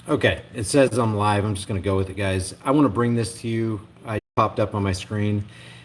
Okay, it says I'm live. I'm just going to go with it, guys. I want to bring this to you. I popped up on my screen.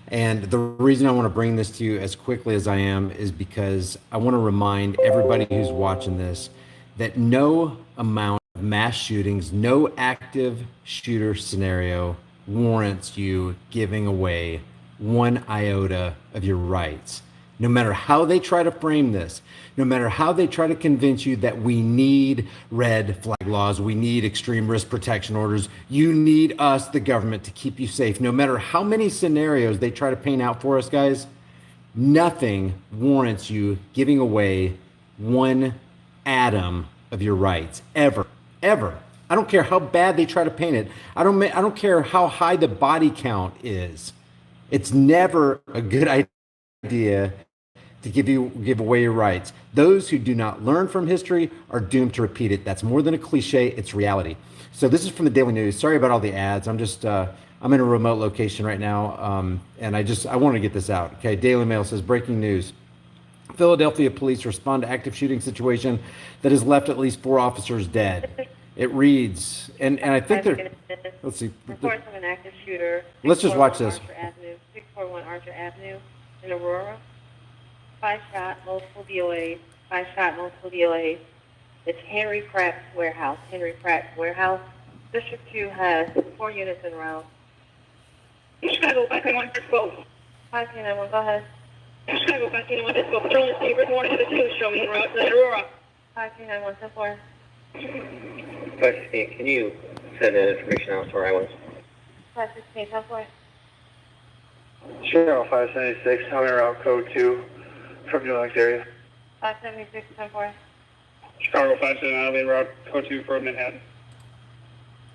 And the reason I want to bring this to you as quickly as I am is because I want to remind everybody who's watching this that no amount of mass shootings, no active shooter scenario warrants you giving away one iota of your rights. No matter how they try to frame this, no matter how they try to convince you that we need red flag laws, we need extreme risk protection orders, you need us, the government, to keep you safe. No matter how many scenarios they try to paint out for us, guys, nothing warrants you giving away one atom of your rights ever, ever. I don't care how bad they try to paint it. I don't care how high the body count is. It's never a good idea to give away your rights. Those who do not learn from history are doomed to repeat it. That's more than a cliche, it's reality. So this is from the Daily News. Sorry about all the ads. I'm in a remote location right now, and I want to get this out. Okay, Daily Mail says breaking news. Philadelphia police respond to active shooting situation that has left at least 4 officers dead. It reads, and I think they're, let's see. Reports of an active shooter. Let's just watch this. 641 Archer Avenue in Aurora. 5 shot, multiple DOAs. 5 shot, multiple DOAs. It's Henry Pratt's warehouse. Henry Pratt's warehouse. District 2 has 4 units en route. Chicago 591 Dispo. 591, go ahead. Chicago 591 Dispo. Patrolling Steve Warning to the 2 showing en route to Aurora. 591, 10-4. 516, can you send that information out to where I was? 516, 10-4. Cheryl 576, I'm in route code 2 from New York area. 576, 10-4. Chicago 579, I'm in route code 2 for Manhattan.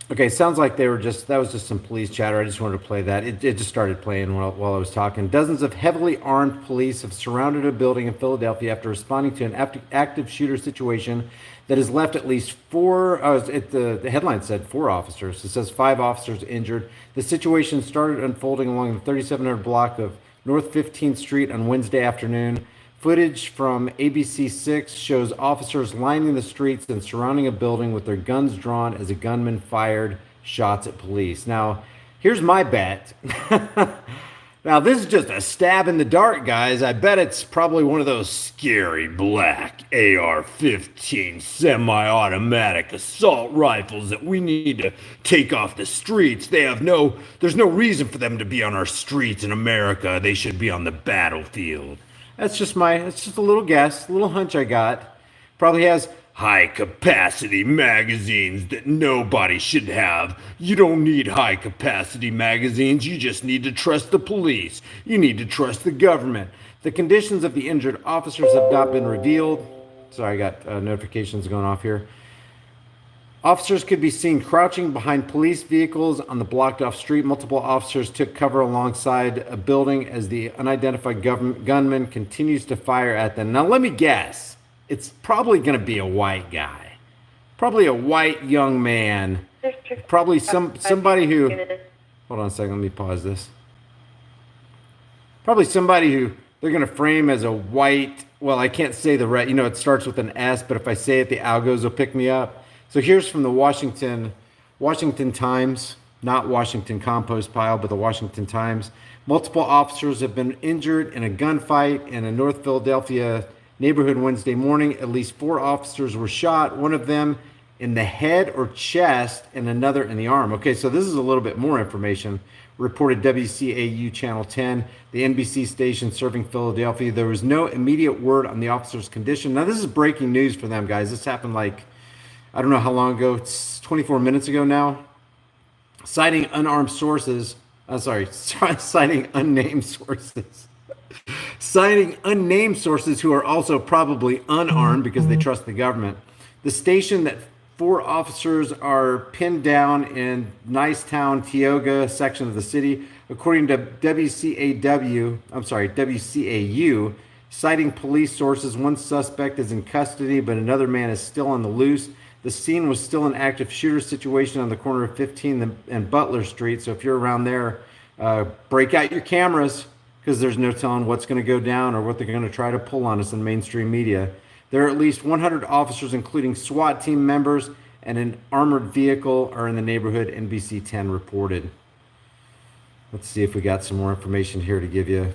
Okay, sounds like that was just some police chatter. I just wanted to play that. It just started playing while I was talking. Dozens of heavily armed police have surrounded a building in Philadelphia after responding to an active shooter situation that has left at least 4, the headline said 4 officers. It says 5 officers injured. The situation started unfolding along the 3700 block of North 15th Street on Wednesday afternoon. Footage from ABC6 shows officers lining the streets and surrounding a building with their guns drawn as a gunman fired shots at police. Now, here's my bet. Now, this is just a stab in the dark, guys. I bet it's probably one of those scary black AR-15 semi-automatic assault rifles that we need to take off the streets. There's no reason for them to be on our streets in America. They should be on the battlefield. That's just a little guess, a little hunch I got. Probably has high capacity magazines that nobody should have. You don't need high capacity magazines. You just need to trust the police. You need to trust the government. The conditions of the injured officers have not been revealed. Sorry, I got notifications going off here. Officers could be seen crouching behind police vehicles on the blocked off street. Multiple officers took cover alongside a building as the unidentified gunman continues to fire at them. Now, let me guess. It's probably going to be a white guy. Probably a white young man. Probably somebody who... Hold on a second. Let me pause this. Probably somebody who they're going to frame as a white... Well, I can't say the right... it starts with an S, but if I say it, the algos will pick me up. So here's from the Washington Times, not Washington Compost Pile, but the Washington Times. Multiple officers have been injured in a gunfight in a North Philadelphia neighborhood Wednesday morning. At least 4 officers were shot, one of them in the head or chest and another in the arm. Okay, so this is a little bit more information. Reported WCAU Channel 10, the NBC station serving Philadelphia. There was no immediate word on the officer's condition. Now, this is breaking news for them, guys. This happened I don't know how long ago, it's 24 minutes ago now. Citing unnamed sources. Citing unnamed sources who are also probably unarmed because they trust the government. The station that 4 officers are pinned down in Nicetown, Tioga section of the city, according to WCAU, citing police sources. One suspect is in custody, but another man is still on the loose. The scene was still an active shooter situation on the corner of 15th and Butler Street. So if you're around there, break out your cameras because there's no telling what's going to go down or what they're going to try to pull on us in mainstream media. There are at least 100 officers, including SWAT team members and an armored vehicle are in the neighborhood, NBC 10 reported. Let's see if we got some more information here to give you.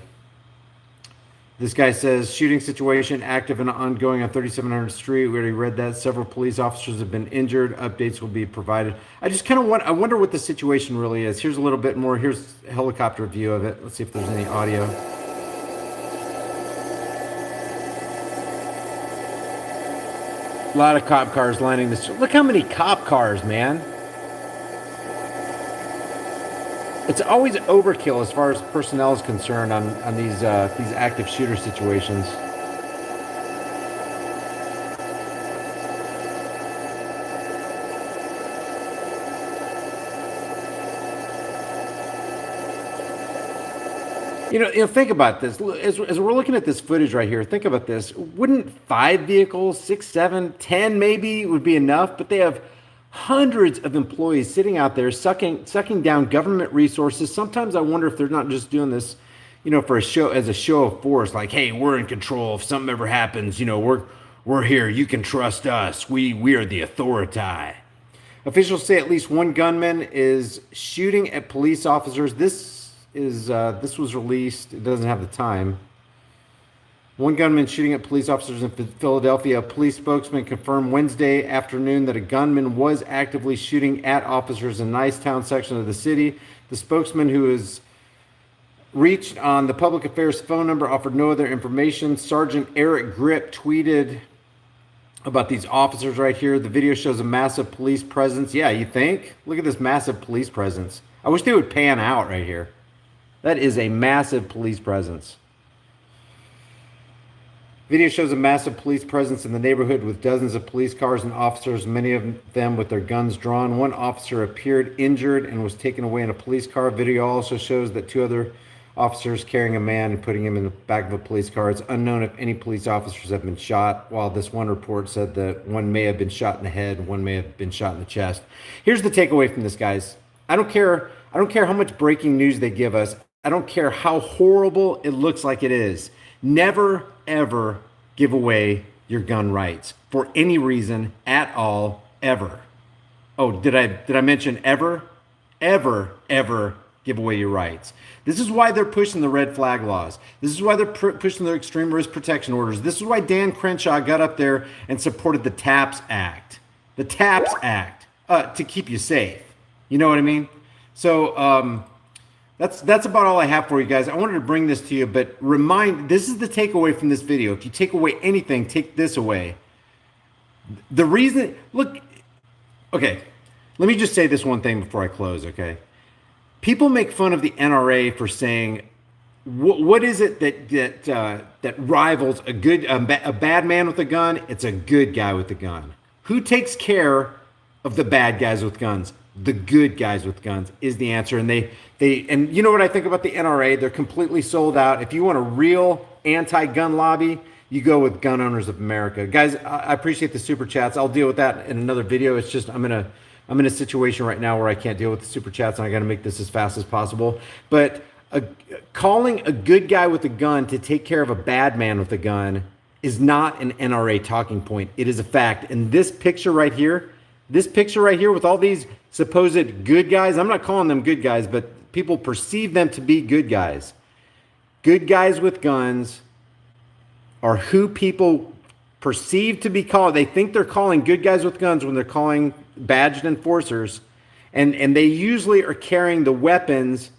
This guy says, shooting situation active and ongoing on 3700 Street. We already read that. Several police officers have been injured. Updates will be provided. I just kind of I wonder what the situation really is. Here's a little bit more. Here's a helicopter view of it. Let's see if there's any audio. A lot of cop cars lining this. Look how many cop cars, man. It's always overkill as far as personnel is concerned on these active shooter situations. You know, think about this. As we're looking at this footage right here, think about this. Wouldn't 5 vehicles, 6, 7, 10 maybe would be enough? But they have hundreds of employees sitting out there sucking down government resources. Sometimes I wonder if they're not just doing this, you know, for a show, as a show of force. Like, hey, we're in control. If something ever happens, you know, we're here. You can trust us. We are the authority. Officials say at least one gunman is shooting at police officers. This was released. It doesn't have the time. One gunman shooting at police officers in Philadelphia. A police spokesman confirmed Wednesday afternoon that a gunman was actively shooting at officers in Nicetown section of the city. The spokesman, who is reached on the public affairs phone number, offered no other information. Sergeant Eric Grip tweeted about these officers right here. The video shows a massive police presence. Yeah, you think? Look at this massive police presence. I wish they would pan out right here. That is a massive police presence. Video shows a massive police presence in the neighborhood with dozens of police cars and officers, many of them with their guns drawn. One officer appeared injured and was taken away in a police car. Video also shows that 2 other officers carrying a man and putting him in the back of a police car. It's unknown if any police officers have been shot, while this one report said that one may have been shot in the head, one may have been shot in the chest. Here's the takeaway from this, guys. I don't care how much breaking news they give us. I don't care how horrible it looks like it is. Never, ever give away your gun rights for any reason at all, ever. Oh, did I mention ever? Ever give away your rights. This is why they're pushing the red flag laws. This is why they're pushing their extreme risk protection orders. This is why Dan Crenshaw got up there and supported the TAPS Act. The TAPS Act, to keep you safe. You know what I mean? So, that's about all I have for you guys. I wanted to bring this to you, but this is the takeaway from this video. If you take away anything, take this away. The reason, look, okay, let me just say this one thing before I close, okay? People make fun of the NRA for saying, what is it that rivals a bad man with a gun? It's a good guy with a gun. Who takes care of the bad guys with guns? The good guys with guns is the answer. And and you know what I think about the NRA? They're completely sold out. If you want a real anti-gun lobby, you go with Gun Owners of America. Guys, I appreciate the super chats. I'll deal with that in another video. It's just I'm in a situation right now where I can't deal with the super chats, and I got to make this as fast as possible. But calling a good guy with a gun to take care of a bad man with a gun is not an NRA talking point. It is a fact. And this picture right here with all these supposed good guys, I'm not calling them good guys, but people perceive them to be good guys. Good guys with guns are who people perceive to be called. They think they're calling good guys with guns when they're calling badged enforcers. And they usually are carrying the weapons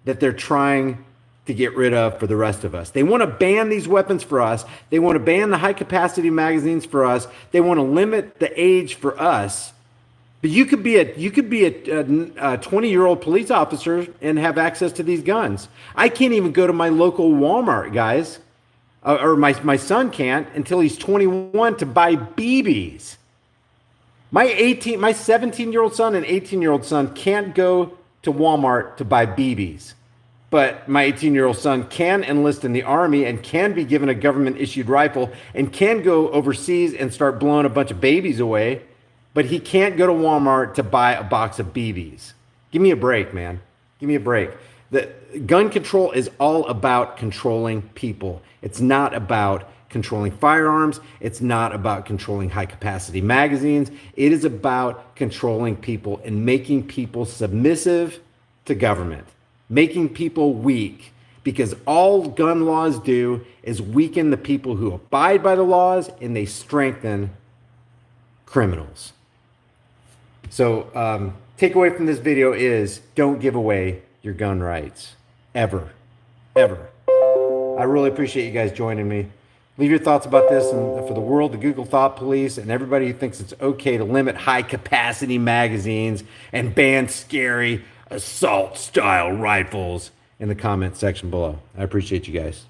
that they're trying to get rid of for the rest of us. They want to ban these weapons for us. They want to ban the high capacity magazines for us. They want to limit the age for us. But you could be a 20-year-old police officer and have access to these guns. I can't even go to my local Walmart, guys, or my son can't until he's 21 to buy BBs. My 17-year-old son and 18-year-old son can't go to Walmart to buy BBs. But my 18-year-old son can enlist in the Army and can be given a government-issued rifle and can go overseas and start blowing a bunch of babies away. But he can't go to Walmart to buy a box of BBs. Give me a break, man. Give me a break. The gun control is all about controlling people. It's not about controlling firearms. It's not about controlling high capacity magazines. It is about controlling people and making people submissive to government, making people weak, because all gun laws do is weaken the people who abide by the laws and they strengthen criminals. So takeaway from this video is don't give away your gun rights, ever, ever. I really appreciate you guys joining me. Leave your thoughts about this, and for the world, the Google Thought Police, and everybody who thinks it's okay to limit high capacity magazines and ban scary assault style rifles in the comment section below. I appreciate you guys.